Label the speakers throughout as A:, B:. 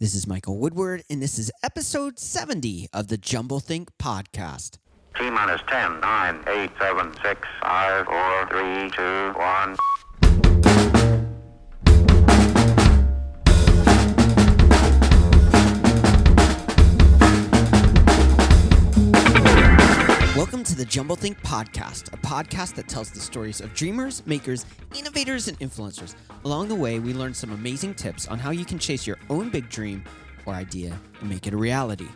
A: This is Michael Woodward, and this is episode 70 of the jumbleThink podcast.
B: T-minus 10, 9, 8, 7, 6, 5, 4, 3, 2, 1.
A: Welcome to the jumbleThink podcast, a podcast that tells the stories of dreamers, makers, innovators, and influencers. Along the way, we learn some amazing tips on how you can chase your own big dream or idea and make it a reality.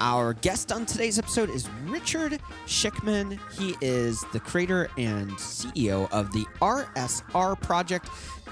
A: Our guest on today's episode is Richard Schickman. He is the creator and CEO of the RSR Project.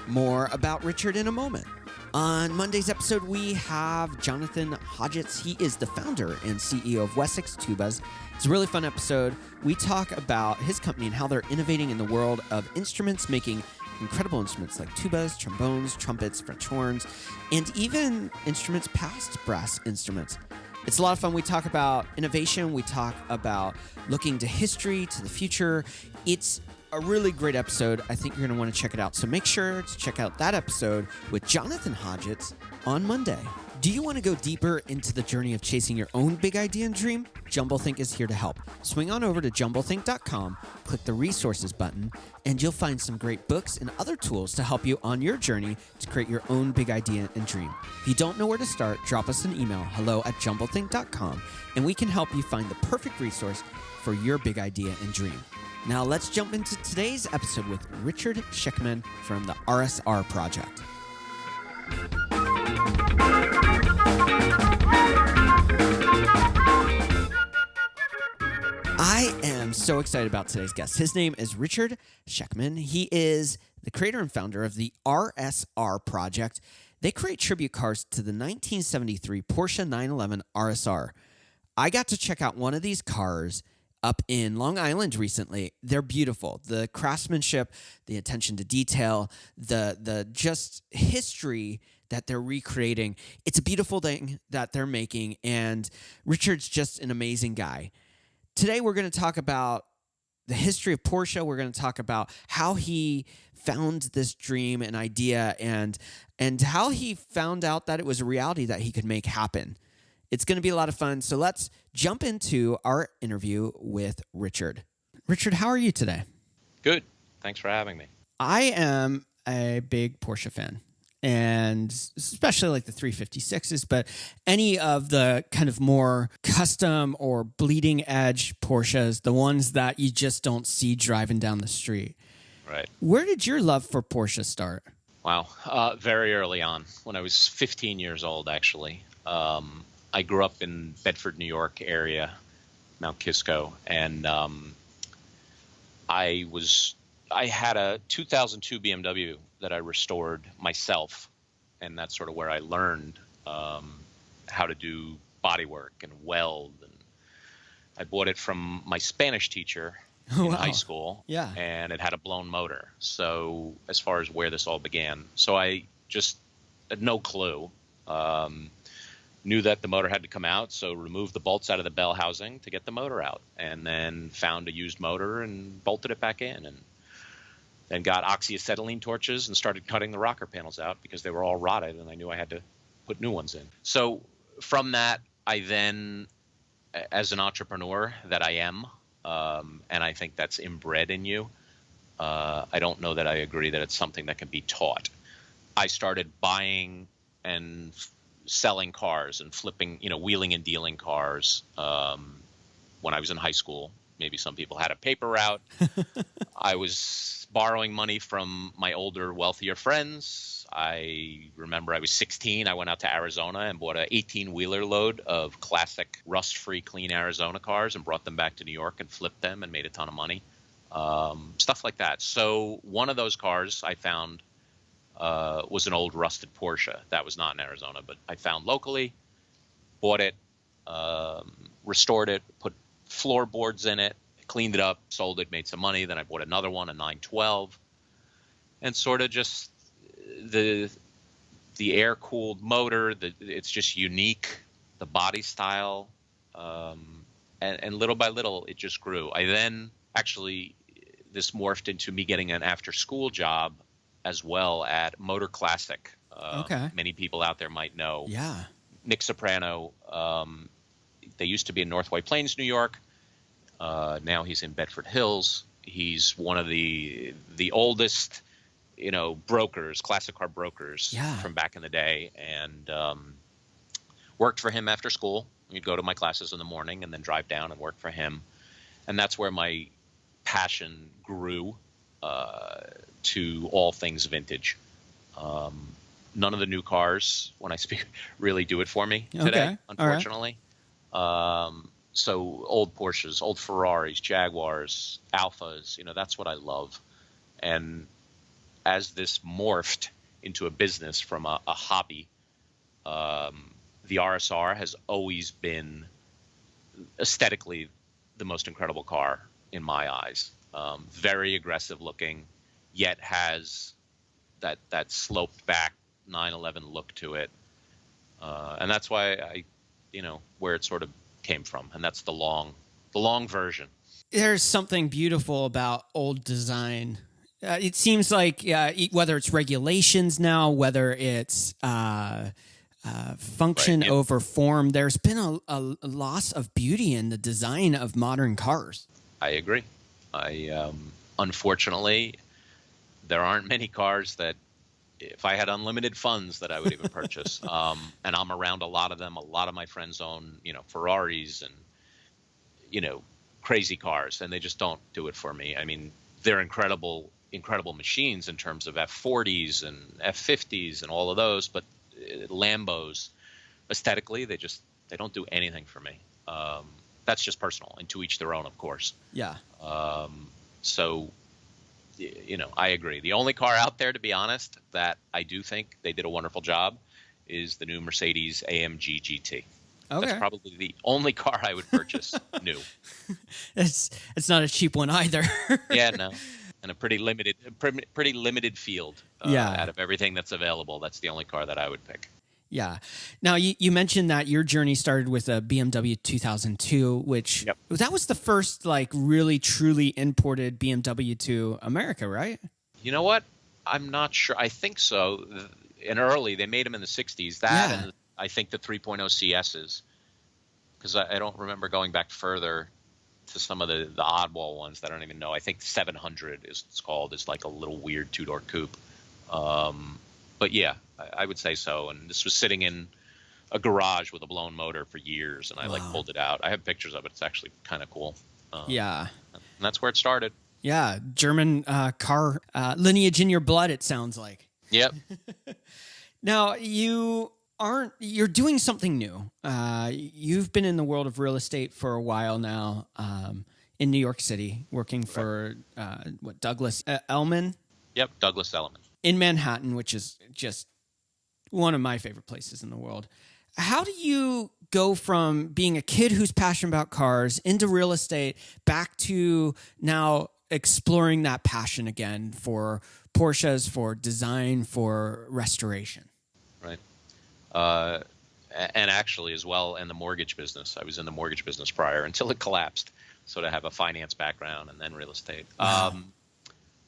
A: More about Richard in a moment. On Monday's episode, we have Jonathan Hodgetts. He is the founder and CEO of Wessex Tubas. It's a really fun episode. We talk about his company and how they're innovating in the world of instruments, making incredible instruments like tubas, trombones, trumpets, French horns, and even instruments past brass instruments. It's a lot of fun. We talk about innovation. We talk about looking to history, to the future. It's a really great episode. I think you're going to want to check it out. So make sure to check out that episode with Jonathan Hodgetts on Monday. Do you want to go deeper into the journey of chasing your own big idea and dream? jumbleThink is here to help. Swing on over to jumbleThink.com, click the resources button, and you'll find some great books and other tools to help you on your journey to create your own big idea and dream. If you don't know where to start, drop us an email, hello@jumbleThink.com, and we can help you find the perfect resource for your big idea and dream. Now let's jump into today's episode with Richard Schickman from the RSR Project. I am so excited about today's guest. His name is Richard Schickman. He is the creator and founder of the RSR Project. They create tribute cars to the 1973 Porsche 911 RSR. I got to check out one of these cars up in Long Island recently. They're beautiful. The craftsmanship, the attention to detail, the just history that they're recreating. It's a beautiful thing that they're making, and Richard's just an amazing guy. Today, we're going to talk about the history of Porsche. We're going to talk about how he found this dream and idea and how he found out that it was a reality that he could make happen. It's going to be a lot of fun. So let's jump into our interview with Richard. Richard, how are you today?
C: Good. Thanks for having me.
A: I am a big Porsche fan, and especially like the 356s, but any of the kind of more custom or bleeding edge Porsches, the ones that you just don't see driving down the street.
C: Right.
A: Where did your love for Porsche start?
C: Wow. Very early on, when I was 15 years old, actually. I grew up in Bedford, New York area, Mount Kisco, and I had a 2002 BMW that I restored myself, and that's sort of where I learned how to do bodywork and weld. And I bought it from my Spanish teacher in high school, and it had a blown motor. So as far as where this all began, so I just had no clue. Knew that the motor had to come out, so removed the bolts out of the bell housing to get the motor out, and then found a used motor and bolted it back in, and then got oxyacetylene torches and started cutting the rocker panels out because they were all rotted, and I knew I had to put new ones in. So from that, I then, as an entrepreneur that I am, and I think that's inbred in you, I don't know that I agree that it's something that can be taught. I started buying and selling cars and flipping, wheeling and dealing cars when I was in high school. Maybe some people had a paper route. I was borrowing money from my older, wealthier friends. I remember I was 16. I went out to Arizona and bought an 18-wheeler load of classic rust-free, clean Arizona cars and brought them back to New York and flipped them and made a ton of money. Stuff like that. So one of those cars I found was an old rusted Porsche. That was not in Arizona, but I found locally, bought it, restored it, put floorboards in it, cleaned it up, sold it, made some money. Then I bought another one, a 912, and sort of just the air-cooled motor. It's just unique, the body style, and little by little it just grew. I then actually this morphed into me getting an after-school job as well at Motor Classic
A: Okay.
C: Many people out there might know.
A: Yeah.
C: Nick Soprano, they used to be in North White Plains, New York. Now he's in Bedford Hills. He's one of the oldest, brokers, classic car brokers from back in the day, and worked for him after school. You'd go to my classes in the morning and then drive down and work for him. And that's where my passion grew to all things vintage. None of the new cars, when I speak, really do it for me today, unfortunately. So old Porsches, old Ferraris, Jaguars, Alphas, that's what I love. And as this morphed into a business from a hobby, the RSR has always been aesthetically the most incredible car in my eyes. Very aggressive looking, yet has that sloped back 911 look to it. And that's why where it sort of came from. And that's the long version.
A: There's something beautiful about old design. It seems like whether it's regulations now, whether it's function over form, there's been a loss of beauty in the design of modern cars.
C: I agree. Unfortunately, there aren't many cars that, if I had unlimited funds, that I would even purchase. And I'm around a lot of them. A lot of my friends own, Ferraris and, crazy cars, and they just don't do it for me. I mean, they're incredible machines in terms of F40s and F50s and all of those, but Lambos, aesthetically, they don't do anything for me. That's just personal, and to each their own, of course.
A: Yeah.
C: So, I agree. The only car out there, to be honest, that I do think they did a wonderful job is the new Mercedes AMG GT. Okay. That's probably the only car I would purchase new.
A: It's not a cheap one either.
C: Yeah, no. And a pretty limited field out of everything that's available. That's the only car that I would pick.
A: Yeah. Now, you mentioned that your journey started with a BMW 2002, which that was the first really truly imported BMW to America, right?
C: You know what? I'm not sure. I think so. And early, they made them in the 60s. And I think the 3.0 CSs, because I don't remember going back further to some of the oddball ones that I don't even know. I think 700 it's called. It's like a little weird two-door coupe. But yeah, I would say so. And this was sitting in a garage with a blown motor for years, and I pulled it out. I have pictures of it. It's actually kind of cool.
A: Yeah.
C: And that's where it started.
A: Yeah. German car lineage in your blood, it sounds like.
C: Yep.
A: Now, you're doing something new. You've been in the world of real estate for a while now, in New York City, working for Douglas Elliman?
C: Yep, Douglas Elliman.
A: In Manhattan, which is just one of my favorite places in the world. How do you go from being a kid who's passionate about cars into real estate back to now exploring that passion again for Porsches, for design, for restoration?
C: Right. And actually as well in the mortgage business. I was in the mortgage business prior until it collapsed. So to have a finance background and then real estate. Wow.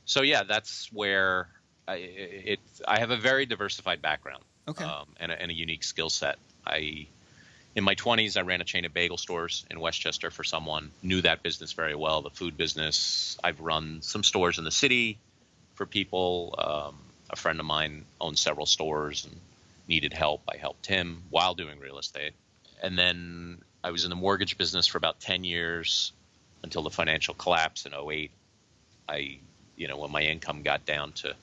C: So yeah, that's where I have a very diversified background.
A: Okay.
C: And a unique skill set. In my 20s, I ran a chain of bagel stores in Westchester for someone. Knew that business very well, the food business. I've run some stores in the city for people. A friend of mine owned several stores and needed help. I helped him while doing real estate. And then I was in the mortgage business for about 10 years until the financial collapse in 2008. When my income got down to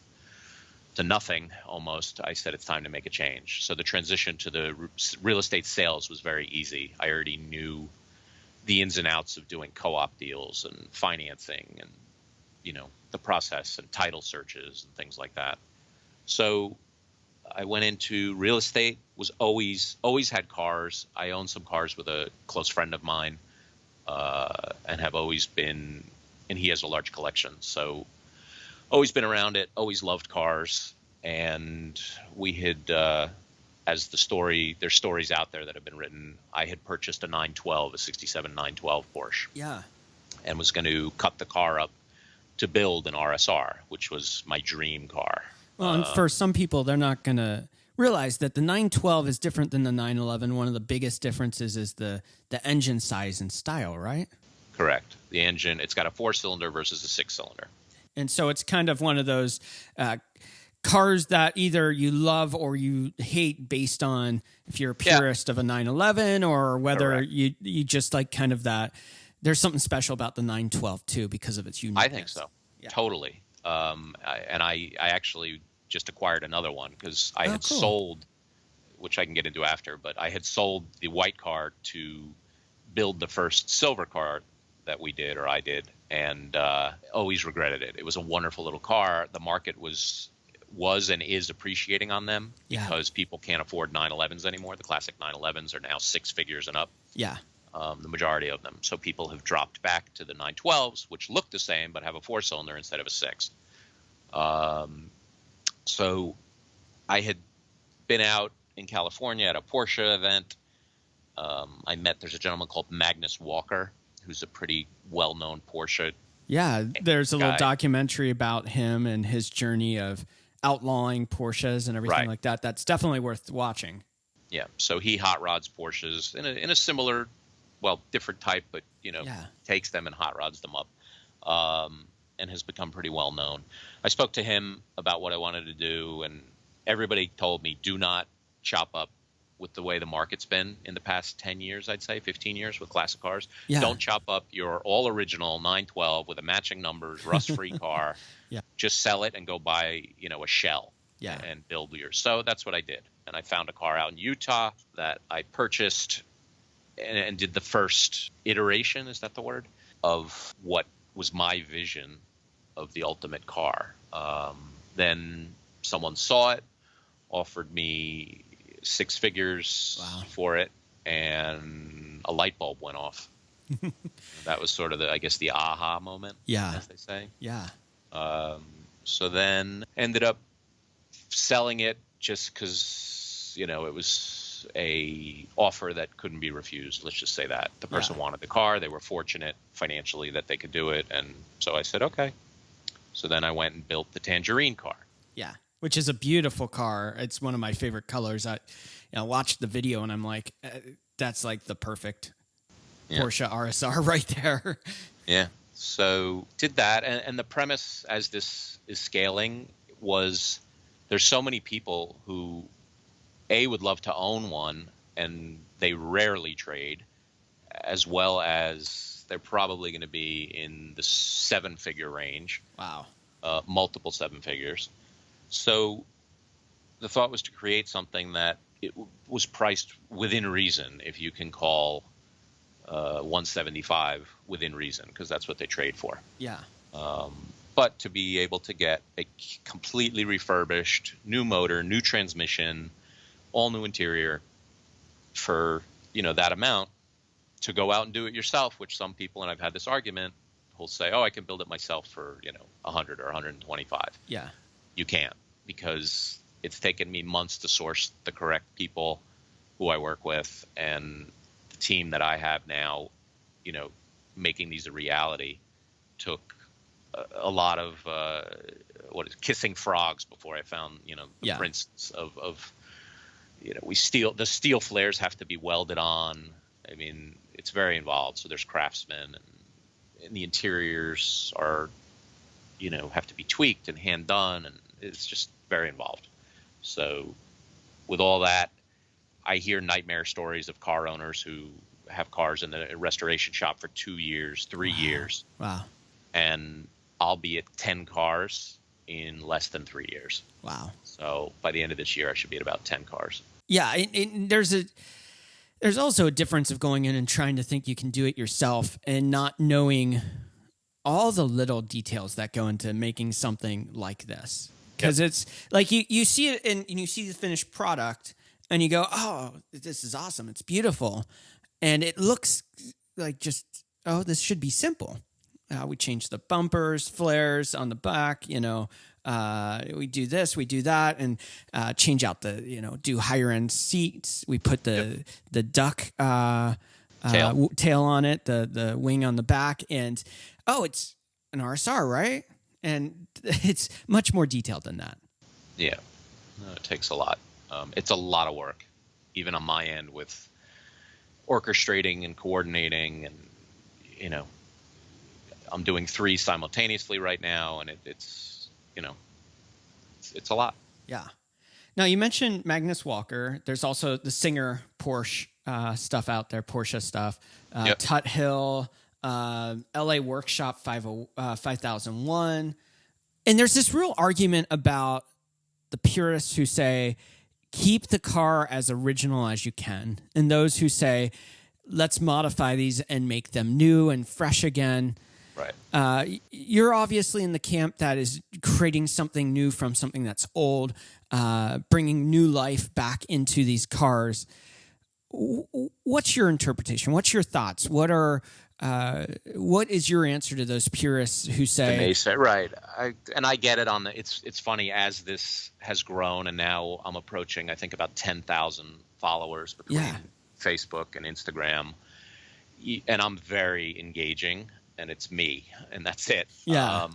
C: nothing almost, I said it's time to make a change. So the transition to the real estate sales was very easy. I already knew the ins and outs of doing co-op deals and financing and, the process and title searches and things like that. So I went into real estate, was always had cars. I own some cars with a close friend of mine, and have always been, and he has a large collection. So always been around it, always loved cars. And we had, as there's stories out there that have been written, I had purchased a 67 912 Porsche.
A: Yeah.
C: And was going to cut the car up to build an RSR, which was my dream car.
A: Well, and for some people, they're not going to realize that the 912 is different than the 911. One of the biggest differences is the engine size and style, right?
C: Correct. The engine, it's got a 4-cylinder versus a 6-cylinder.
A: And so it's kind of one of those cars that either you love or you hate based on if you're a purist of a 911 or whether you just like kind of that. There's something special about the 912 too because of its uniqueness.
C: I think so. Yeah. Totally. I actually just acquired another one because I had sold, which I can get into after, but I had sold the white car to build the first silver car that we did, or I did, and always regretted it. It was a wonderful little car. The market was and is appreciating on them because people can't afford 911s anymore. The classic 911s are now 6 figures and up.
A: Yeah.
C: The majority of them. So people have dropped back to the 912s, which look the same but have a 4-cylinder instead of a 6. So I had been out in California at a Porsche event. There's a gentleman called Magnus Walker, who's a pretty well-known Porsche.
A: Yeah, there's a little documentary about him and his journey of outlawing Porsches and everything like that. That's definitely worth watching.
C: Yeah, so he hot rods Porsches in a similar, different type, but takes them and hot rods them up, and has become pretty well known. I spoke to him about what I wanted to do, and everybody told me do not chop up with the way the market's been in the past 10 years, I'd say 15 years with classic cars. Yeah. Don't chop up your all original 912 with a matching numbers, rust-free car. Just sell it and go buy, a shell and build yours. So that's what I did. And I found a car out in Utah that I purchased and did the first iteration, is that the word, of what was my vision of the ultimate car. Then someone saw it, offered me 6 figures for it, and a light bulb went off. That was sort of the aha moment, as they say.
A: Yeah.
C: So then ended up selling it just because, it was a offer that couldn't be refused. Let's just say that. The person wanted the car. They were fortunate financially that they could do it. And so I said, okay. So then I went and built the Tangerine car.
A: Yeah. Which is a beautiful car. It's one of my favorite colors. I watched the video and I'm like, that's like the perfect Porsche RSR right there.
C: Yeah. So did that. And the premise as this is scaling was there's so many people who, would love to own one and they rarely trade, as well as they're probably going to be in the 7-figure range.
A: Wow.
C: Multiple 7 figures. So the thought was to create something that it was priced within reason, if you can call 175 within reason, because that's what they trade for.
A: Yeah.
C: But to be able to get a completely refurbished, new motor, new transmission, all new interior for, that amount, to go out and do it yourself, which some people, and I've had this argument, will say, I can build it myself for, 100 or 125.
A: Yeah.
C: You can't, because it's taken me months to source the correct people who I work with, and the team that I have now, making these a reality took a lot of kissing frogs before I found the prince of the steel flares have to be welded on. I mean, it's very involved. So there's craftsmen, and the interiors are have to be tweaked and hand done, and it's just very involved. So with all that, I hear nightmare stories of car owners who have cars in the restoration shop for 2 years, 3 years.
A: Wow.
C: And I'll be at 10 cars in less than 3 years.
A: Wow.
C: So by the end of this year, I should be at about 10 cars.
A: Yeah. And there's also a difference of going in and trying to think you can do it yourself and not knowing all the little details that go into making something like this. Because it's like you see it and you see the finished product and you go, oh, this is awesome. It's beautiful. And it looks like this should be simple. We change the bumpers, flares on the back, we do this, we do that, and change out do higher end seats. We put the duck tail on it, the wing on the back, and it's an RSR, right? And it's much more detailed than that.
C: Yeah, it takes a lot. It's a lot of work, even on my end with orchestrating and coordinating, and you know, I'm doing 3 simultaneously right now, and it's it's a lot.
A: Yeah. Now, you mentioned Magnus Walker. There's also the Singer Porsche stuff out there, Porsche stuff.
C: Yep.
A: Tut Hill, LA Workshop 5001. And there's this real argument about the purists who say, keep the car as original as you can. And those who say, let's modify these and make them new and fresh again.
C: Right.
A: You're obviously in the camp that is creating something new from something that's old, bringing new life back into these cars. What's your interpretation? What's your thoughts? What is your answer to those purists who say,
C: right? I get it on the. It's funny, as this has grown, and now I'm approaching, I think, about 10,000 followers between Facebook and Instagram, and I'm very engaging. And it's me, and that's it.
A: Yeah.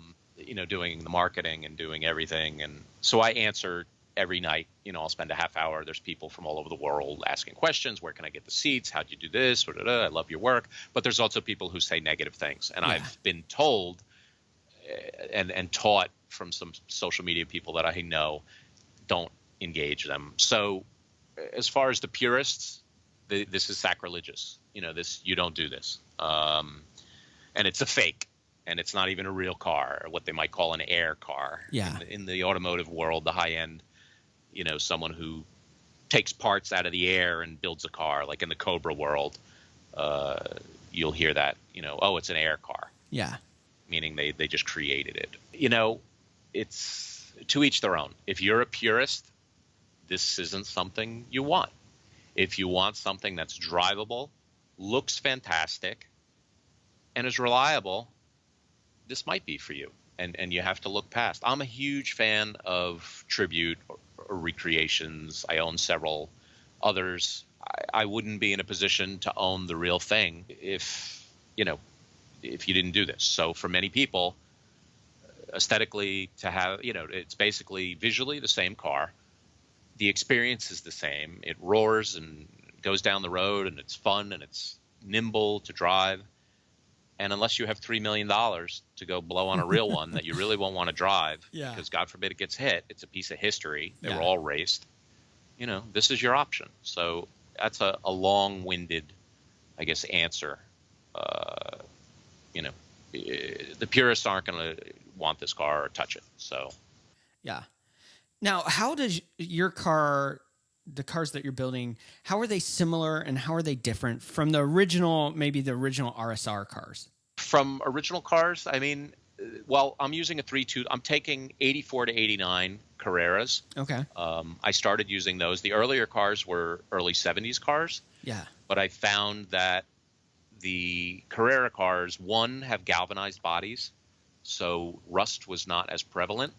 C: Doing the marketing and doing everything. And so I answer every night. I'll spend a half hour. There's people from all over the world asking questions. Where can I get the seats? How'd you do this? I love your work. But there's also people who say negative things. And I've been told and taught from some social media people that I know, don't engage them. So as far as the purists, this is sacrilegious. You don't do this. And it's a fake, and it's not even a real car, or what they might call an air car.
A: Yeah.
C: In the automotive world, the high end, someone who takes parts out of the air and builds a car, like in the Cobra world, you'll hear that, oh, it's an air car.
A: Yeah.
C: Meaning they just created it. It's to each their own. If you're a purist, this isn't something you want. If you want something that's drivable, looks fantastic, and is reliable, this might be for you. And you have to look past. I'm a huge fan of tribute or recreations. I own several others. I wouldn't be in a position to own the real thing if you didn't do this. So for many people, aesthetically, to have, it's basically visually the same car. The experience is the same. It roars and goes down the road, and it's fun, and it's nimble to drive. And unless you have $3 million to go blow on a real one that you really won't want to drive, because God forbid it gets hit, it's a piece of history. They were all raced. This is your option. So that's a long-winded, I guess, answer. The purists aren't going to want this car or touch it. So,
A: yeah. Now, how does your car, the cars that you're building, how are they similar and how are they different from the original, maybe the original RSR cars?
C: From original cars, I mean, well, I'm using a 3.2. I'm taking 84 to 89 Carreras.
A: Okay.
C: I started using those. The earlier cars were early 70s cars.
A: Yeah.
C: But I found that the Carrera cars, one, have galvanized bodies, so rust was not as prevalent.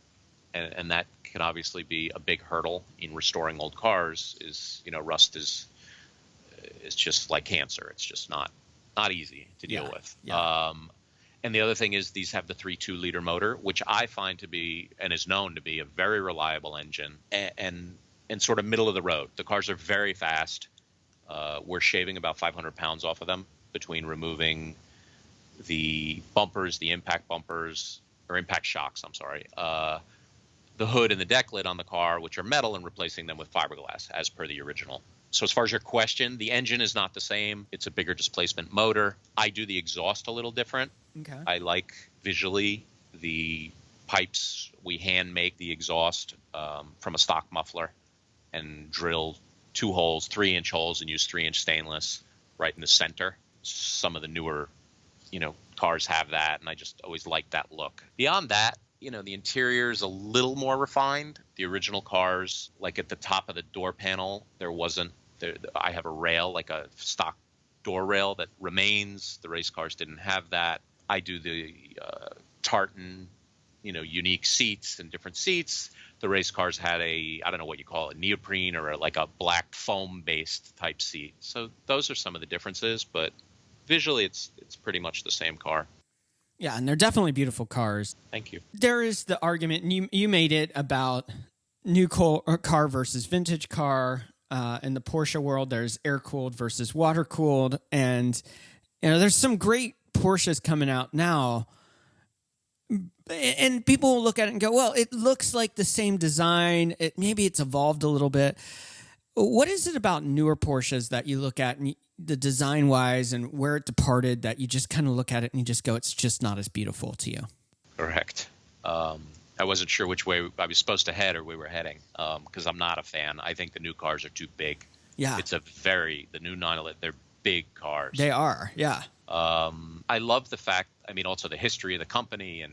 C: And that can obviously be a big hurdle in restoring old cars. Rust is just like cancer. It's just not easy to deal with.
A: Yeah.
C: And the other thing is these have the 3.2 liter motor, which I find to be, and is known to be, a very reliable engine and sort of middle of the road. The cars are very fast. We're shaving about 500 pounds off of them between removing the bumpers, the impact bumpers, or impact shocks, I'm sorry, the hood and the deck lid on the car, which are metal, and replacing them with fiberglass as per the original. So as far as your question, the engine is not the same. It's a bigger displacement motor. I do the exhaust a little different.
A: Okay.
C: I like visually the pipes. We hand make the exhaust from a stock muffler and drill 2 holes, 3-inch holes, and use 3-inch stainless right in the center. Some of the newer, cars have that, and I just always like that look. Beyond that, the interior is a little more refined. The original cars, like at the top of the door panel, I have a rail, like a stock door rail that remains. The race cars didn't have that. I do the tartan, unique seats and different seats. The race cars had I don't know what you call it, neoprene or like a black foam-based type seat. So those are some of the differences, but visually it's pretty much the same car.
A: Yeah, and they're definitely beautiful cars.
C: Thank you.
A: There is the argument, and you made it, about car versus vintage car. In the Porsche world, there's air-cooled versus water-cooled. And, there's some great Porsches coming out now. And people will look at it and go, well, it looks like the same design. Maybe it's evolved a little bit. What is it about newer Porsches that you look at and the design-wise and where it departed that you just kind of look at it and you just go, it's just not as beautiful to you?
C: Correct. I wasn't sure which way I was supposed to head or we were heading because I'm not a fan. I think the new cars are too big.
A: Yeah.
C: The new 911, they're big cars.
A: They are, yeah.
C: I love the fact, also the history of the company and,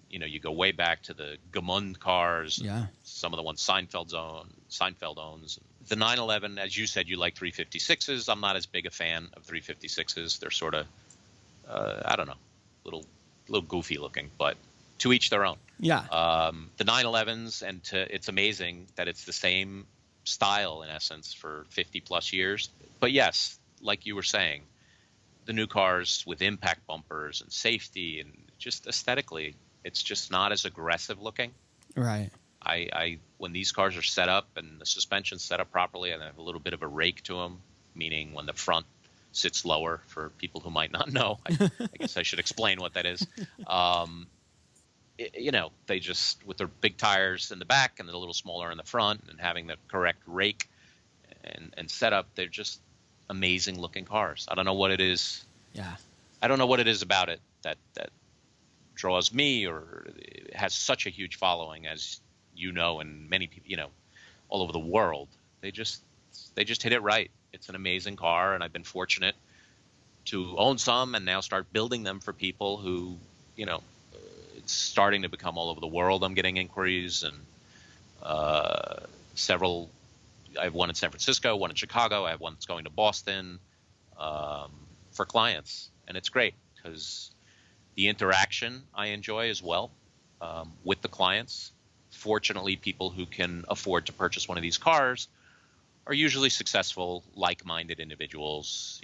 C: you go way back to the Gemund cars,
A: yeah.
C: Some of the ones Seinfeld owns. The 911, as you said, you like 356s. I'm not as big a fan of 356s. They're sort of, I don't know, little goofy looking, but to each their own.
A: Yeah.
C: The 911s, it's amazing that it's the same style in essence for 50 plus years. But yes, like you were saying, the new cars with impact bumpers and safety and just aesthetically, it's just not as aggressive looking.
A: Right.
C: When these cars are set up and the suspension's set up properly and they have a little bit of a rake to them, meaning when the front sits lower for people who might not know, I guess I should explain what that is. They just, with their big tires in the back and a little smaller in the front and having the correct rake and setup, they're just amazing looking cars. I don't know what it is.
A: Yeah.
C: I don't know what it is about it that draws me or it has such a huge following, as and many people, all over the world. They just hit it right. It's an amazing car, and I've been fortunate to own some and now start building them for people who, it's starting to become all over the world. I'm getting inquiries and several. I have one in San Francisco, one in Chicago. I have one that's going to Boston for clients, and it's great because the interaction I enjoy as well with the clients. Fortunately, people who can afford to purchase one of these cars are usually successful, like-minded individuals,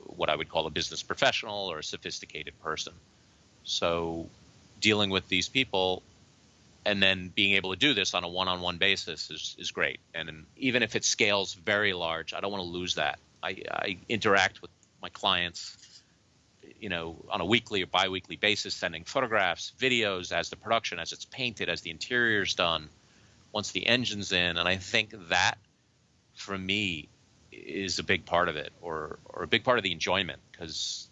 C: what I would call a business professional or a sophisticated person. So dealing with these people and then being able to do this on a one-on-one basis is great. And even if it scales very large, I don't want to lose that. I interact with my clients, on a weekly or bi-weekly basis, sending photographs, videos as the production, as it's painted, as the interior's done, once the engine's in. And I think that, for me, is a big part of it, or a big part of the enjoyment, because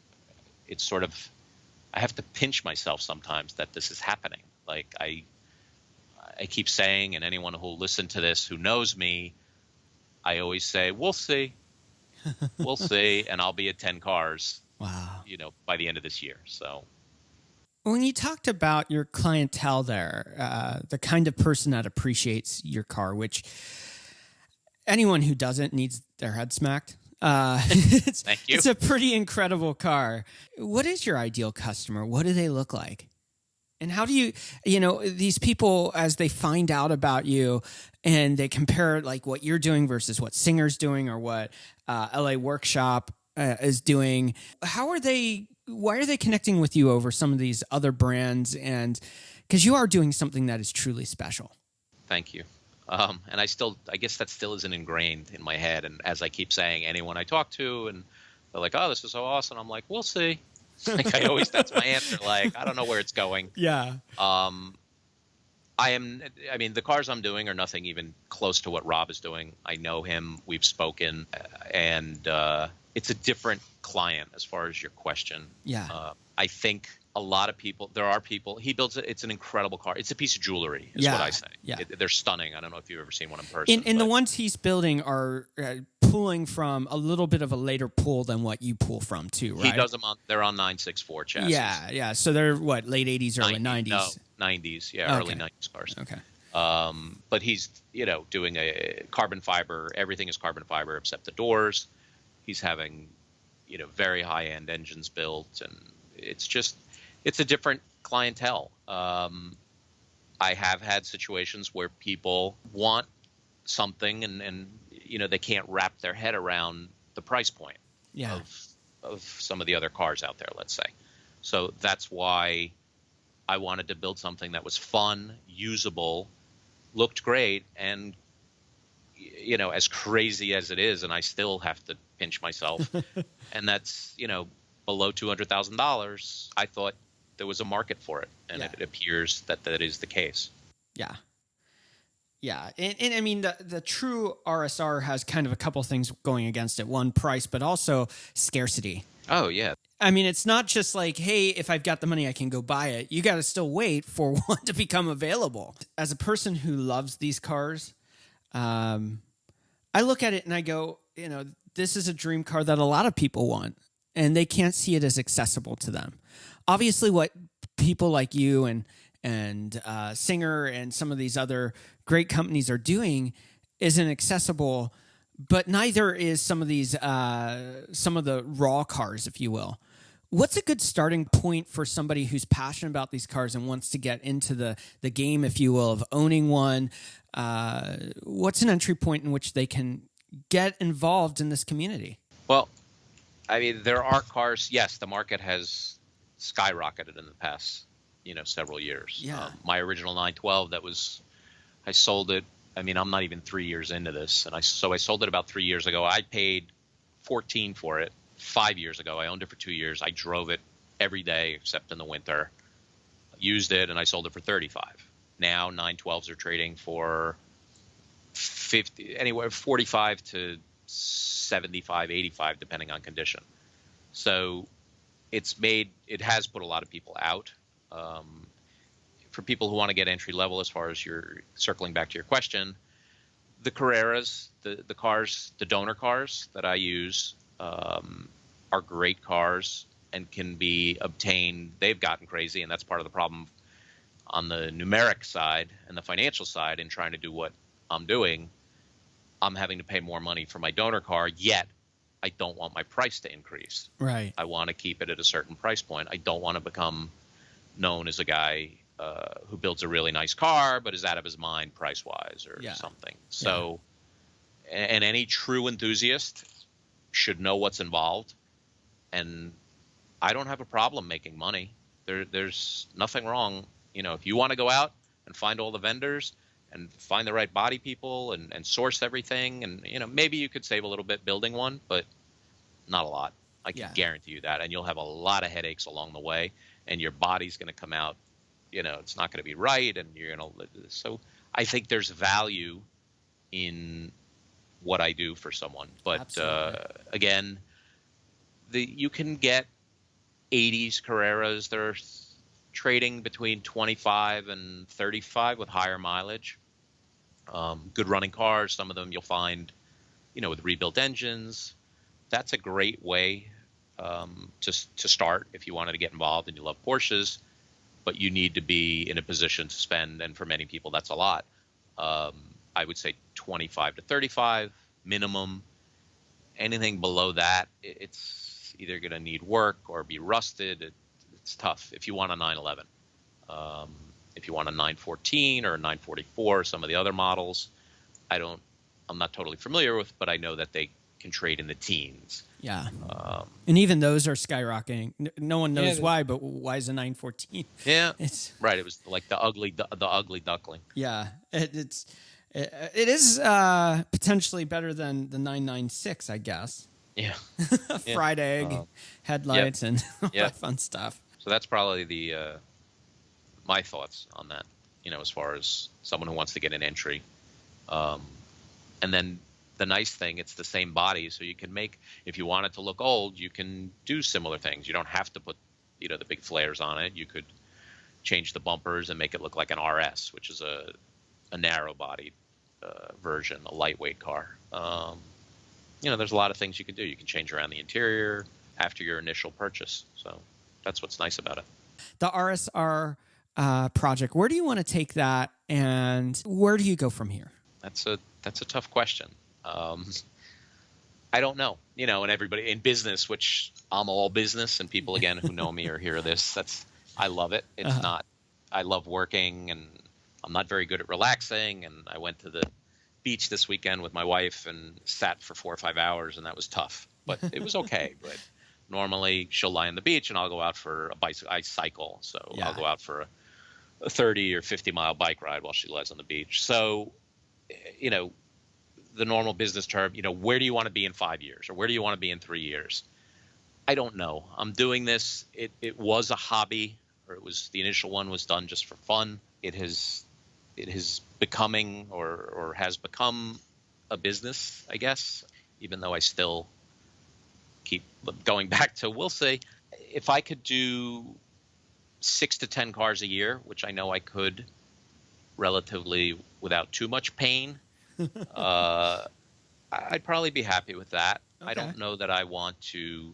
C: it's sort of, I have to pinch myself sometimes that this is happening. Like I keep saying, and anyone who'll listen to this who knows me, I always say, we'll see. We'll see. And I'll be at 10 cars.
A: Wow.
C: By the end of this year. So
A: when you talked about your clientele there, the kind of person that appreciates your car, which anyone who doesn't needs their head smacked.
C: Thank you.
A: It's a pretty incredible car. What is your ideal customer? What do they look like? And how do you, these people, as they find out about you and they compare like what you're doing versus what Singer's doing or what LA Workshop is doing, why are they connecting with you over some of these other brands? And because you are doing something that is truly special.
C: Thank you. And I guess that still isn't ingrained in my head. And as I keep saying, anyone I talk to, and they're like, oh, this is so awesome. I'm like, we'll see. That's my answer. Like, I don't know where it's going.
A: Yeah.
C: The cars I'm doing are nothing even close to what Rob is doing. I know him. We've spoken, and it's a different client as far as your question.
A: Yeah.
C: I think a lot of people, he builds it. It's an incredible car. It's a piece of jewelry is what I say.
A: Yeah.
C: They're stunning. I don't know if you've ever seen one in person.
A: And the ones he's building are pulling from a little bit of a later pull than what you pull from too, right?
C: He does them they're on 964 chassis.
A: Yeah. So they're what, late 80s, early 90s?
C: No, 90s. Yeah, okay. Early 90s cars.
A: Okay.
C: But he's, doing a carbon fiber. Everything is carbon fiber except the doors. He's having, very high-end engines built, and it's a different clientele. I have had situations where people want something and they can't wrap their head around the price point of some of the other cars out there, let's say. So that's why I wanted to build something that was fun, usable, looked great, and as crazy as it is, and I still have to pinch myself, and that's below $200,000. I thought there was a market for it, and it appears that is the case.
A: Yeah. Yeah. And I mean, the true RSR has kind of a couple things going against it. One, price, but also scarcity.
C: Oh, yeah.
A: I mean, it's not just like, hey, if I've got the money, I can go buy it. You got to still wait for one to become available. As a person who loves these cars, I look at it and I go, this is a dream car that a lot of people want, and they can't see it as accessible to them. Obviously, what people like you and Singer and some of these other great companies are doing isn't accessible, but neither is some of the raw cars, if you will. What's a good starting point for somebody who's passionate about these cars and wants to get into the game, if you will, of owning one? What's an entry point in which they can get involved in this community?
C: Well, I mean, there are cars. Yes, the market has skyrocketed in the past, several years.
A: Yeah.
C: My original 912, I sold it. I mean, I'm not even 3 years into this, and I sold it about 3 years ago. I paid $14 for it 5 years ago. I owned it for 2 years. I drove it every day except in the winter. Used it, and I sold it for $35. Now 912s are trading for 50, anywhere 45 to 75, 85, depending on condition. So it has put a lot of people out. For people who want to get entry level, as far as you're circling back to your question, the Carreras, the cars, the donor cars that I use, are great cars and can be obtained. They've gotten crazy, and that's part of the problem on the numeric side and the financial side in trying to do what I'm doing. I'm having to pay more money for my donor car, yet I don't want my price to increase.
A: Right.
C: I want to keep it at a certain price point. I don't want to become known as a guy who builds a really nice car but is out of his mind price-wise or something. So, and any true enthusiast should know what's involved. And I don't have a problem making money. There's nothing wrong. If you want to go out and find all the vendors and find the right body people and source everything, and maybe you could save a little bit building one, but not a lot. I can guarantee you that. And you'll have a lot of headaches along the way, and your body's going to come out, it's not going to be right, and you're going to. So I think there's value in what I do for someone. But again, you can get 80s Carreras. They're trading between 25 and 35 with higher mileage. Good running cars. Some of them you'll find, with rebuilt engines. That's a great way to start if you wanted to get involved and you love Porsches, but you need to be in a position to spend, and for many people that's a lot. I would say 25 to 35 minimum. Anything below that, it's either going to need work or be rusted. It's tough. If you want a 911, if you want a 914 or a 944, some of the other models, I'm not totally familiar with, but I know that they can trade in the teens.
A: Yeah. And even those are skyrocketing. No one knows why, but why is a 914?
C: Yeah. It's right. It was like the ugly duckling.
A: Yeah. It is potentially better than the 996, I guess.
C: Yeah.
A: Fried egg, headlights, and all that fun stuff.
C: So that's probably my thoughts on that, as far as someone who wants to get an entry. And then the nice thing, it's the same body, so you can make, if you want it to look old, you can do similar things. You don't have to put, the big flares on it. You could change the bumpers and make it look like an RS, which is a narrow-bodied version, a lightweight car. There's a lot of things you can do. You can change around the interior after your initial purchase. So that's what's nice about it.
A: The RSR project, where do you want to take that, and where do you go from here?
C: That's a tough question. I don't know, and everybody in business, which I'm all business, and people again who know me or hear this, I love it. It's not, I love working, and I'm not very good at relaxing. And I went to the beach this weekend with my wife and sat for 4 or 5 hours, and that was tough, but it was okay. But normally she'll lie on the beach and I'll go out for a bicycle. I cycle. So I'll go out for a 30 or 50-mile bike ride while she lies on the beach. So, you know, the normal business term, you know, where do you want to be in 5 years, or where do you want to be in 3 years? I don't know. I'm doing this. It was a hobby, or the initial one was done just for fun. It has becoming or has become a business, I guess, even though I still keep going back to, we'll see. If I could do 6 to 10 cars a year, which I know I could relatively without too much pain, I'd probably be happy with that.
A: Okay.
C: I don't know that I want to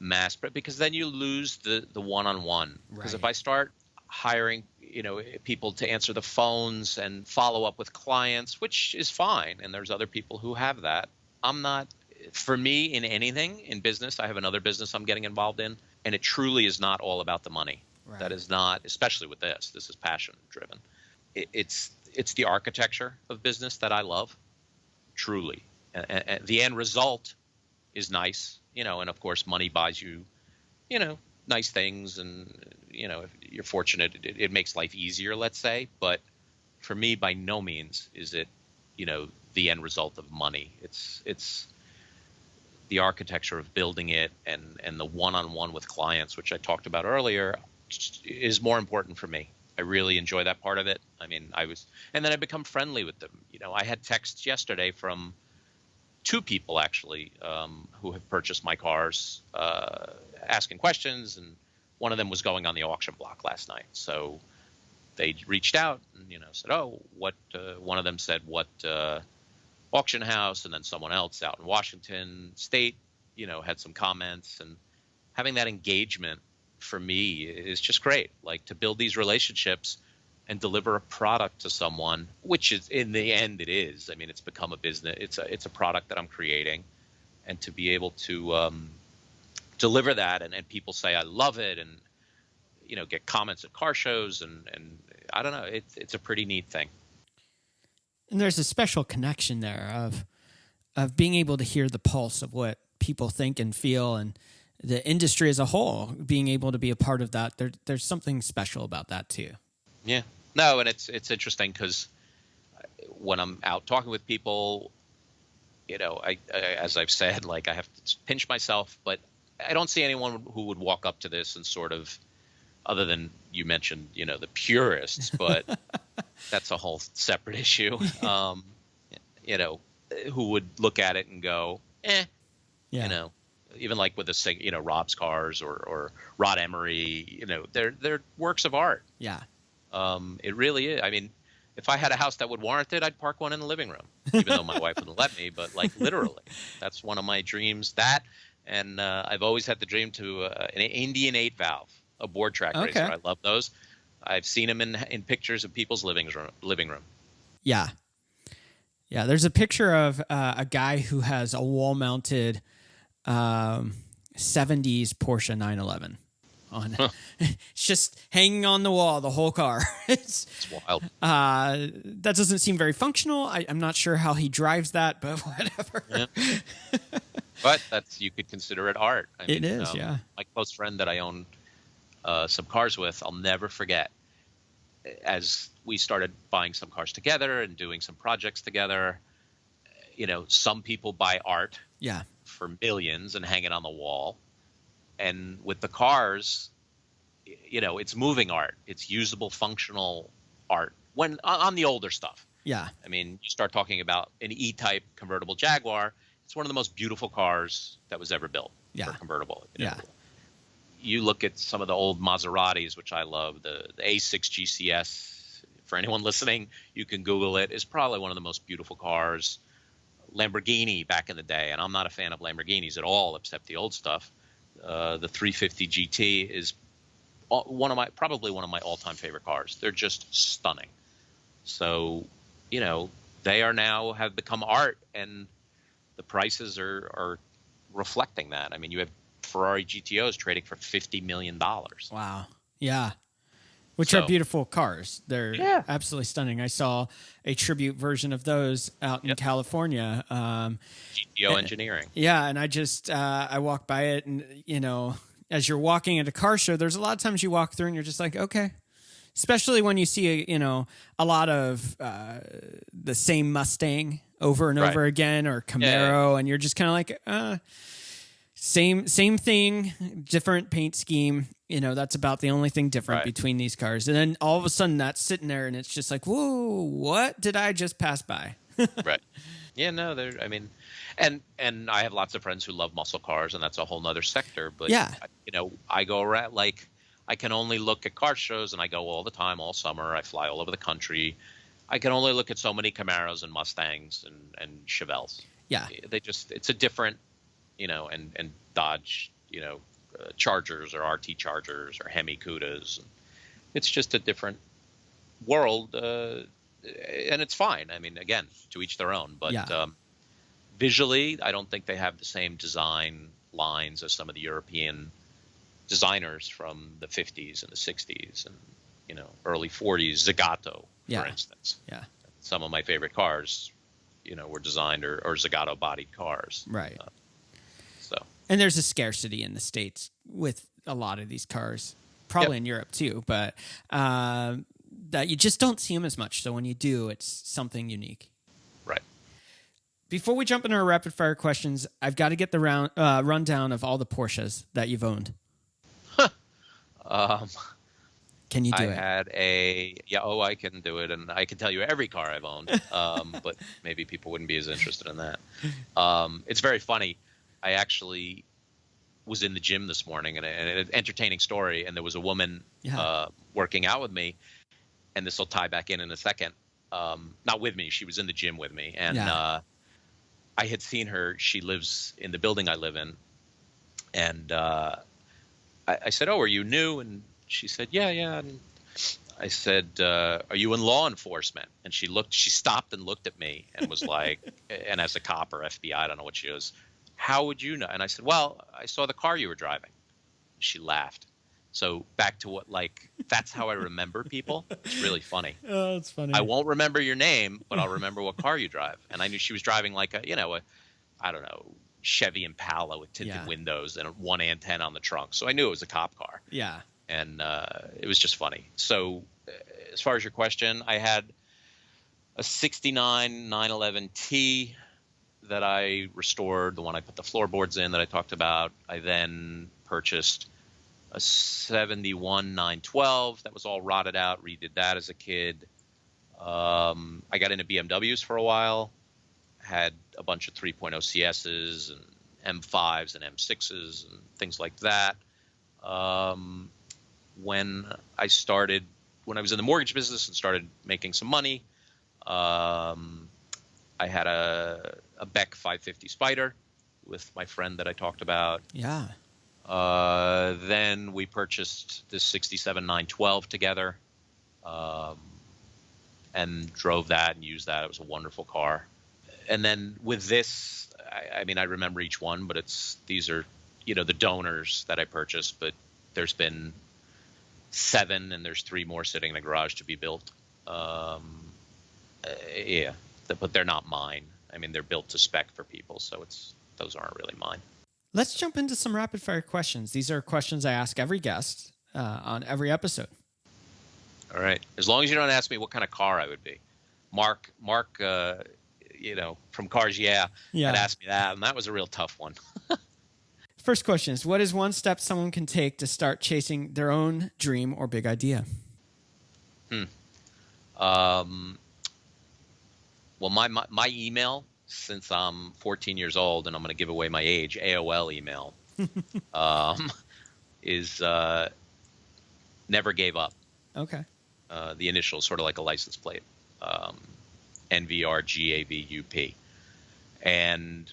C: mass, because then you lose the one-on-one. Because if I start hiring, you know, people to answer the phones and follow up with clients, which is fine, and there's other people who have that. I'm not, for me, in anything in business, I have another business I'm getting involved in, and it truly is not all about the money. Right. That is not, especially with this is passion driven. It's the architecture of business that I love, truly. And the end result is nice, you know, and of course money buys you, you know, nice things, and, you know, if you're fortunate, it makes life easier, let's say. But for me, by no means is it, you know, the end result of money. It's the architecture of building it, and the one-on-one with clients, which I talked about earlier, is more important for me. I really enjoy that part of it. I mean, and then I become friendly with them. You know, I had texts yesterday from 2 people actually, who have purchased my cars, asking questions, and one of them was going on the auction block last night. So they reached out and, you know, said, "Oh, what?" One of them said, "What auction house?" And then someone else out in Washington State, you know, had some comments. And having that engagement for me is just great. Like, to build these relationships and deliver a product to someone, which is, in the end, it is. I mean, it's become a business. It's a product that I'm creating, and to be able to deliver that, and people say I love it, and, you know, get comments at car shows, and I don't know, it's a pretty neat thing.
A: And there's a special connection there of being able to hear the pulse of what people think and feel, and the industry as a whole being able to be a part of that. There's something special about that too.
C: Yeah. No, and it's interesting because when I'm out talking with people, you know, I as I've said, like, I have to pinch myself, but I don't see anyone who would walk up to this and sort of, other than you mentioned, you know, the purists, but that's a whole separate issue. You know, who would look at it and go, yeah. You know, even like with you know, Rob's cars or Rod Emery, you know, they're works of art.
A: Yeah.
C: It really is. I mean, if I had a house that would warrant it, I'd park one in the living room, even though my wife wouldn't let me. But, like, literally, that's one of my dreams. That, and I've always had the dream to an Indian 8-valve, a board track racer. I love those. I've seen them in pictures of people's living room. Yeah.
A: Yeah. There's a picture of a guy who has a wall-mounted 70s Porsche 911 on. It's just hanging on the wall, the whole car. It's
C: wild.
A: That doesn't seem very functional. I'm not sure how he drives that, but whatever.
C: Yeah. But you could consider it art.
A: It is, yeah.
C: My close friend that I own some cars with, I'll never forget, as we started buying some cars together and doing some projects together, you know, some people buy art for millions and hang it on the wall. And with the cars, you know, it's moving art. It's usable, functional art when on the older stuff.
A: Yeah.
C: I mean, you start talking about an E-type convertible Jaguar. It's one of the most beautiful cars that was ever built for convertible. You know? You look at some of the old Maseratis, which I love, the A6 GCS. For anyone listening, you can Google it. It's probably one of the most beautiful cars. Lamborghini back in the day, and I'm not a fan of Lamborghinis at all, except the old stuff. The 350 GT is probably one of my all-time favorite cars. They're just stunning. So, you know, they have become art, and the prices are reflecting that. I mean, you have Ferrari GTOs trading for $50 million.
A: Wow. Yeah. Which are beautiful cars. They're absolutely stunning. I saw a tribute version of those out in California.
C: GTO engineering.
A: Yeah, and I walked by it, and, you know, as you're walking at a car show, there's a lot of times you walk through and you're just like, okay, Especially when you see, a lot of the same Mustang over and over again, or Camaro, and you're just kind of like, same thing, different paint scheme. That's about the only thing different between these cars. And then all of a sudden that's sitting there and it's just like, whoa, what did I just pass by?
C: Right. Yeah, no, and I have lots of friends who love muscle cars, and that's a whole nother sector. But, I go around, like, I can only look at car shows, and I go all the time, all summer. I fly all over the country. I can only look at so many Camaros and Mustangs and Chevelles.
A: Yeah.
C: It's a different, and Dodge, Chargers or RT Chargers or Hemi Cudas. It's just a different world, and it's fine. I mean, again, to each their own. But visually, I don't think they have the same design lines as some of the European designers from the 50s and the 60s and early 40s. Zagato, for instance.
A: Yeah.
C: Some of my favorite cars, were designed or Zagato bodied cars.
A: Right.
C: So.
A: And there's a scarcity in the States with a lot of these cars, probably in Europe too, but that you just don't see them as much. So when you do, it's something unique.
C: Right.
A: Before we jump into our rapid fire questions, I've got to get the rundown of all the Porsches that you've owned. Can you do it?
C: I can do it, and I can tell you every car I've owned, but maybe people wouldn't be as interested in that. It's very funny. I actually was in the gym this morning, and an entertaining story, and there was a woman working out with me, and this will tie back in a second. Not with me. She was in the gym with me, and I had seen her. She lives in the building I live in, and I said, "Oh, are you new?" And she said, "Yeah." And I said, "Are you in law enforcement?" And she stopped and looked at me and was like, and as a cop or FBI, I don't know what she is. How would you know? And I said, "Well, I saw the car you were driving." She laughed. So back to that's how I remember people. It's really funny.
A: Oh, it's funny.
C: I won't remember your name, but I'll remember what car you drive. And I knew she was driving like I don't know, Chevy Impala with tinted windows and one antenna on the trunk. So I knew it was a cop car.
A: Yeah.
C: And it was just funny. So as far as your question, I had a 69 911T that I restored, the one I put the floorboards in that I talked about. I then purchased a 71 912 that was all rotted out, redid that as a kid. I got into BMWs for a while, had a bunch of 3.0 CSs and M5s and M6s and things like that. When I was in the mortgage business and started making some money, I had a Beck 550 Spider with my friend that I talked about.
A: Yeah.
C: Then we purchased this 67 912 together, and drove that and used that. It was a wonderful car. And then with this, I mean, I remember each one, but these are, the donors that I purchased, but there's been 7 and there's 3 more sitting in the garage to be built. But they're not mine. I mean, they're built to spec for people, so those aren't really mine.
A: Let's jump into some rapid fire questions. These are questions I ask every guest on every episode.
C: All right. As long as you don't ask me what kind of car I would be. Mark, from Cars had asked me that, and that was a real tough one.
A: First question is, what is one step someone can take to start chasing their own dream or big idea?
C: Well, my email, since I'm 14 years old, and I'm going to give away my age, AOL email, is never gave up.
A: Okay.
C: The initials, sort of like a license plate, NVRGAVUP. And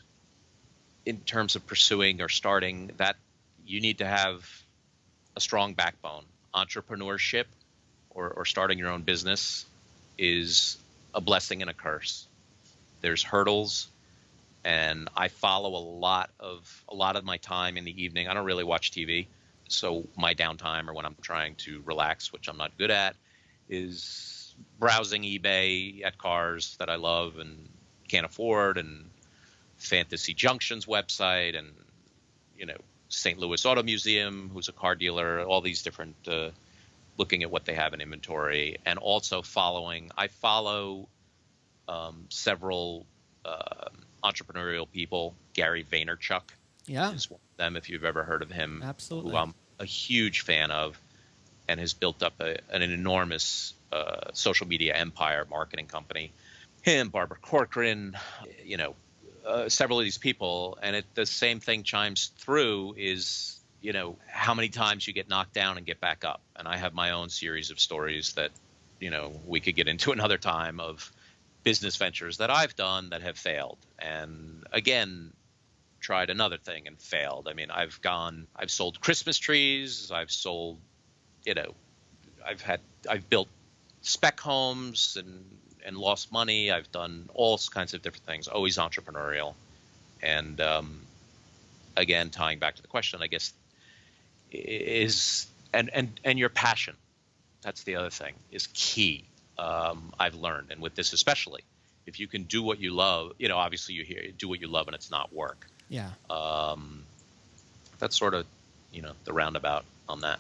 C: in terms of pursuing or starting that, you need to have a strong backbone. Entrepreneurship or starting your own business is a blessing and a curse. There's hurdles, and I follow a lot of my time in the evening. I don't really watch TV, so my downtime or when I'm trying to relax, which I'm not good at, is browsing eBay at cars that I love and can't afford, and Fantasy Junction's website, and St. Louis Auto Museum, who's a car dealer, all these different looking at what they have in inventory, and also I follow several entrepreneurial people. Gary Vaynerchuk
A: Yeah,
C: is one of them, if you've ever heard of him,
A: absolutely.
C: who I'm a huge fan of, and has built up an enormous social media empire, marketing company. Him, Barbara Corcoran, several of these people, and the same thing chimes through is, how many times you get knocked down and get back up. And I have my own series of stories that, we could get into another time, of business ventures that I've done that have failed. And again, tried another thing and failed. I mean, I've sold Christmas trees. I've sold, I've built spec homes and lost money. I've done all kinds of different things, always entrepreneurial. And again, tying back to the question, I guess, is and your passion. That's the other thing, is key. I've learned, and with this especially, if you can do what you love, obviously do what you love and it's not work.
A: Yeah.
C: That's sort of, the roundabout on that.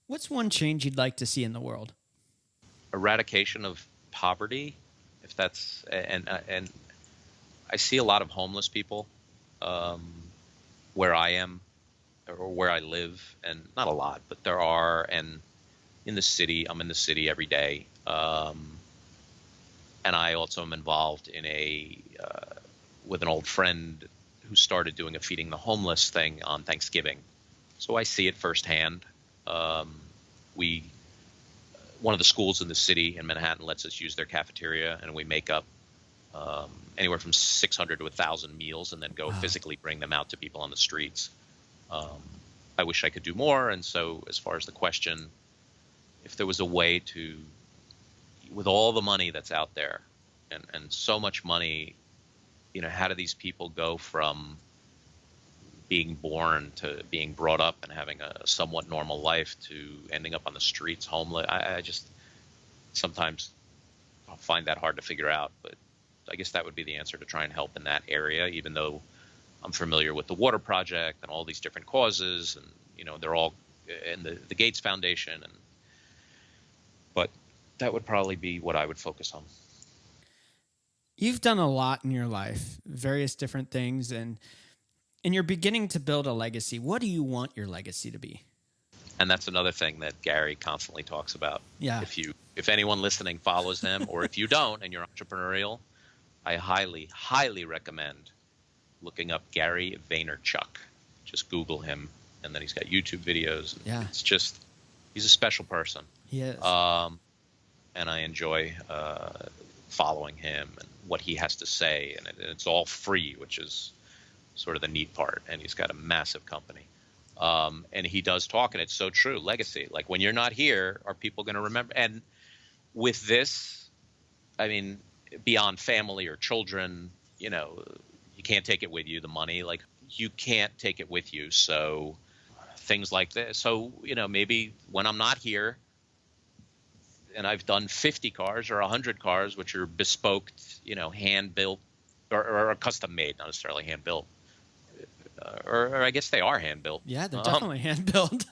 A: What's one change you'd like to see in the world?
C: Eradication of poverty, if that's, and I see a lot of homeless people where I am or where I live, and not a lot, but there are, and in the city, I'm in the city every day. And I also am involved in with an old friend who started doing a feeding the homeless thing on Thanksgiving. So I see it firsthand. One of the schools in the city in Manhattan lets us use their cafeteria, and we make up anywhere from 600 to 1,000 meals and then go physically bring them out to people on the streets. I wish I could do more. And so as far as the question, if there was a way to, with all the money that's out there and so much money, how do these people go from being born to being brought up and having a somewhat normal life to ending up on the streets, homeless? I just sometimes find that hard to figure out, but I guess that would be the answer, to try and help in that area, even though I'm familiar with the Water Project and all these different causes, and they're all in the Gates Foundation, but that would probably be what I would focus on.
A: You've done a lot in your life, various different things, and you're beginning to build a legacy. What do you want your legacy to be?
C: And that's another thing that Gary constantly talks about.
A: Yeah.
C: If anyone listening follows him, or if you don't and you're entrepreneurial, I highly, highly recommend looking up Gary Vaynerchuk. Just Google him, and then he's got YouTube videos.
A: Yeah.
C: It's just, he's a special person.
A: He is.
C: And I enjoy following him and what he has to say, and it's all free, which is sort of the neat part. And he's got a massive company. And he does talk, and it's so true. Legacy. Like, when you're not here, are people going to remember? And with this, I mean, beyond family or children, you can't take it with you, the money. Like, you can't take it with you. So things like this. So, maybe when I'm not here, and I've done 50 cars or 100 cars, which are bespoke, hand-built or custom-made, not necessarily hand-built. Or I guess they are hand-built.
A: Yeah, they're definitely hand-built.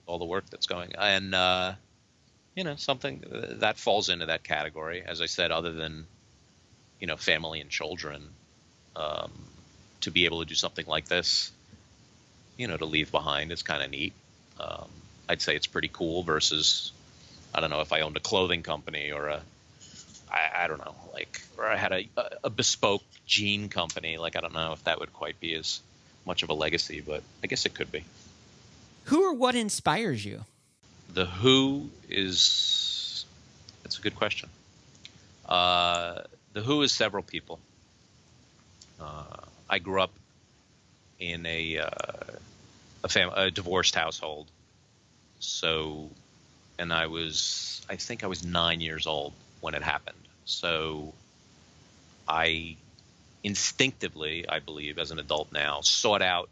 C: All the work that's going. And, something that falls into that category. As I said, other than, family and children, to be able to do something like this, to leave behind is kind of neat. I'd say it's pretty cool versus, I don't know, if I owned a clothing company or I don't know, like, or I had a bespoke jean company. Like, I don't know if that would quite be as much of a legacy, but I guess it could be.
A: Who or what inspires you?
C: The who is, that's a good question. The who is several people. I grew up in a divorced household. So, and I think I was 9 years old when it happened. So I instinctively, I believe, as an adult now, sought out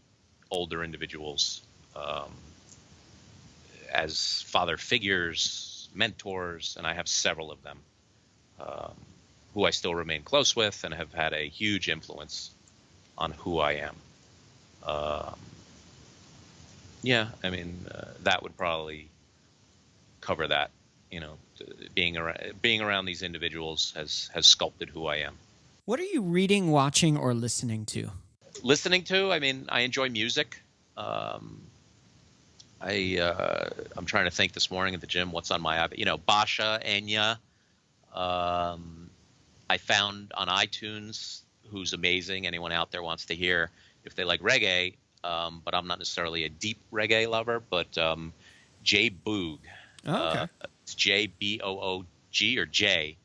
C: older individuals as father figures, mentors, and I have several of them who I still remain close with and have had a huge influence on who I am. Yeah, I mean, that would probably cover that. You know, being around these individuals has sculpted who I am.
A: What are you reading, watching, or listening to?
C: Listening to, I mean, I enjoy music. Um, I'm trying to think this morning at the gym what's on my iPad. You know, Basha, Enya. I found on iTunes, who's amazing. Anyone out there wants to hear if they like reggae, but I'm not necessarily a deep reggae lover. But Jay Boog,
A: Oh, okay.
C: it's Jboog or Jay,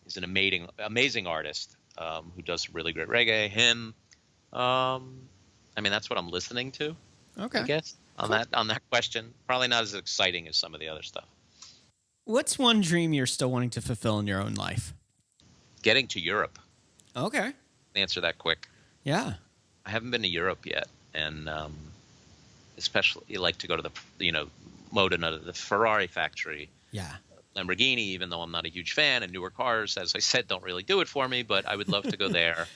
C: is an amazing artist who does really great reggae. Him, I mean, that's what I'm listening to.
A: Okay.
C: I guess on that question, probably not as exciting as some of the other stuff.
A: What's one dream you're still wanting to fulfill in your own life?
C: Getting to Europe.
A: Okay.
C: Answer that quick.
A: Yeah.
C: I haven't been to Europe yet, and especially like to go to the Modena, the Ferrari factory.
A: Yeah.
C: Lamborghini, even though I'm not a huge fan, and newer cars, as I said, don't really do it for me, but I would love to go there.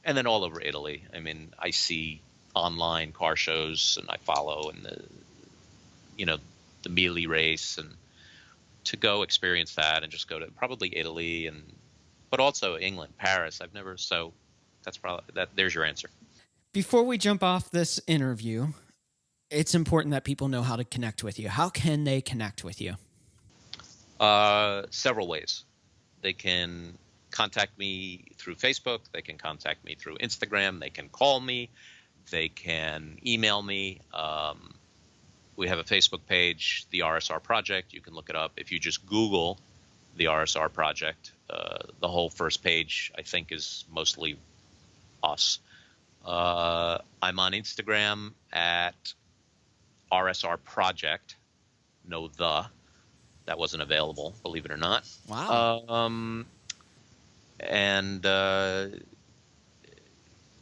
C: And then all over Italy. I mean, I see online car shows and I follow, and the Mille race, and to go experience that and just go to probably Italy, but also England, Paris. I've never, so that's probably that. There's your answer.
A: Before we jump off this interview, it's important that people know how to connect with you. How can they connect with you?
C: Several ways. They can contact me through Facebook. They can contact me through Instagram. They can call me. They can email me. We have a Facebook page, the RSR Project. You can look it up. If you just Google the RSR Project, the whole first page, I think, is mostly us. I'm on Instagram at RSR Project. No, that wasn't available, believe it or not.
A: Wow.
C: And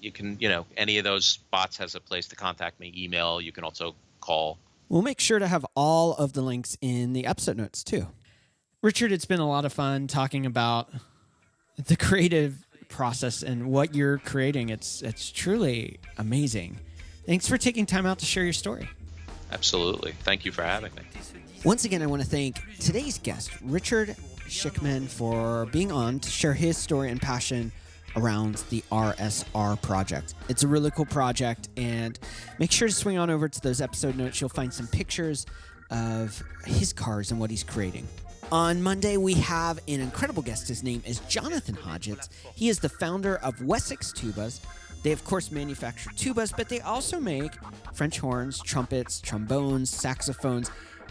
C: you can, any of those spots has a place to contact me. Email. You can also call.
A: We'll make sure to have all of the links in the episode notes too. Richard, it's been a lot of fun talking about the creative process and what you're creating. It's truly amazing. Thanks for taking time out to share your story.
C: Absolutely. Thank you for having me.
A: Once again, I want to thank today's guest, Richard Schickman, for being on to share his story and passion around the RSR project. It's a really cool project, and make sure to swing on over to those episode notes. You'll find some pictures of his cars and what he's creating. On Monday, we have an incredible guest. His name is Jonathan Hodgetts. He is the founder of Wessex Tubas. They, of course, manufacture tubas, but they also make French horns, trumpets, trombones, saxophones,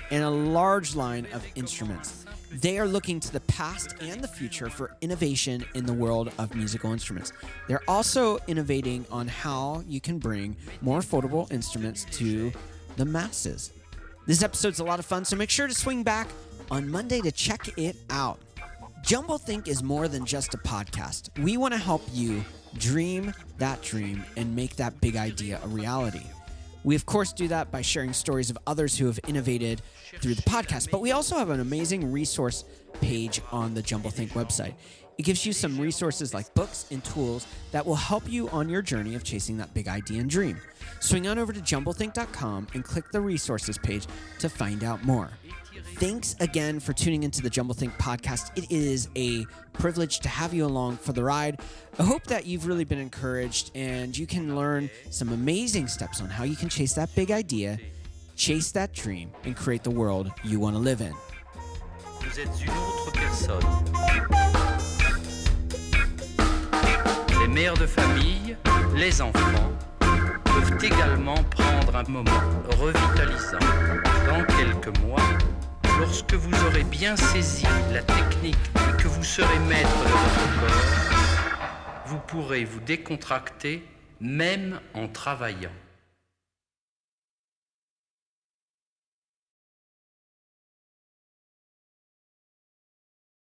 A: and a large line of instruments. They are looking to the past and the future for innovation in the world of musical instruments. They're also innovating on how you can bring more affordable instruments to the masses. This episode's a lot of fun, so make sure to swing back on Monday to check it out. jumbleThink is more than just a podcast. We want to help you dream that dream and make that big idea a reality. We, of course, do that by sharing stories of others who have innovated through the podcast, but we also have an amazing resource page on the jumbleThink website. It gives you some resources like books and tools that will help you on your journey of chasing that big idea and dream. Swing on over to jumbleThink.com and click the resources page to find out more. Thanks again for tuning into the jumbleThink podcast. It is a privilege to have you along for the ride. I hope that you've really been encouraged and you can learn some amazing steps on how you can chase that big idea, chase that dream, and create the world you want to live in.
D: Vous êtes une autre personne. Les mères de famille, les enfants, peuvent également prendre un moment revitalisant dans quelques mois. Lorsque vous aurez bien saisi la technique et que vous serez maître de votre corps, vous pourrez vous décontracter même en travaillant.